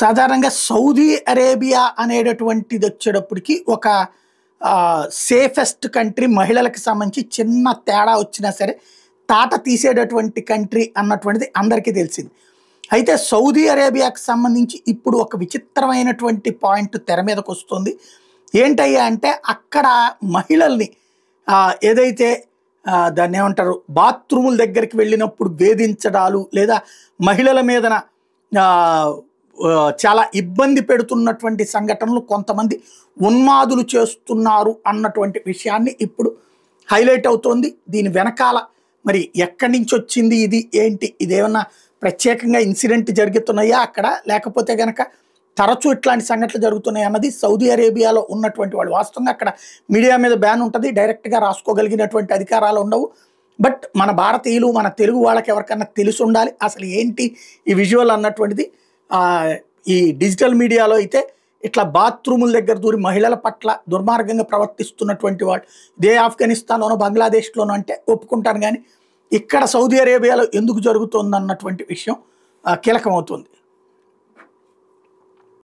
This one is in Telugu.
సాధారణంగా సౌదీ అరేబియా అనేటటువంటిది వచ్చేటప్పటికి ఒక సేఫెస్ట్ కంట్రీ, మహిళలకు సంబంధించి చిన్న తేడా వచ్చినా సరే తాట తీసేటటువంటి కంట్రీ అన్నటువంటిది అందరికీ తెలిసింది. అయితే సౌదీ అరేబియాకి సంబంధించి ఇప్పుడు ఒక విచిత్రమైనటువంటి పాయింట్ తెర మీదకి వస్తుంది. ఏంటయ్యా అంటే అక్కడ మహిళల్ని ఏదైతే దాన్ని ఏమంటారు, బాత్రూముల దగ్గరికి వెళ్ళినప్పుడు వేధించడాలు, లేదా మహిళల మీదన చాలా ఇబ్బంది పెడుతున్నటువంటి సంఘటనలు కొంతమంది ఉన్మాదులు చేస్తున్నారు అన్నటువంటి విషయాన్ని ఇప్పుడు హైలైట్ అవుతోంది. దీని వెనకాల మరి ఎక్కడి నుంచి వచ్చింది, ఇది ఏంటి, ఇదేమన్నా ప్రత్యేకంగా ఇన్సిడెంట్ జరుగుతున్నాయా అక్కడ, లేకపోతే కనుక తరచూ ఇట్లాంటి సంఘటనలు జరుగుతున్నాయి అన్నది సౌదీ అరేబియాలో ఉన్నటువంటి వాళ్ళు. వాస్తవంగా అక్కడ మీడియా మీద బ్యాన్ ఉంటుంది, డైరెక్ట్గా రాసుకోగలిగినటువంటి అధికారాలు ఉండవు. బట్ మన భారతీయులు, మన తెలుగు వాళ్ళకి ఎవరికన్నా తెలిసి ఉండాలి అసలు ఏంటి ఈ విజువల్ అన్నటువంటిది. ఈ డిజిటల్ మీడియాలో అయితే ఇట్లా బాత్రూముల దగ్గర దూరి మహిళల పట్ల దుర్మార్గంగా ప్రవర్తిస్తున్నటువంటి వాళ్ళు ఇదే ఆఫ్ఘనిస్తాన్లోనో బంగ్లాదేశ్లోనో అంటే ఒప్పుకుంటాను, కానీ ఇక్కడ సౌదీ అరేబియాలో ఎందుకు జరుగుతుంది అన్నటువంటి విషయం కీలకమవుతుంది.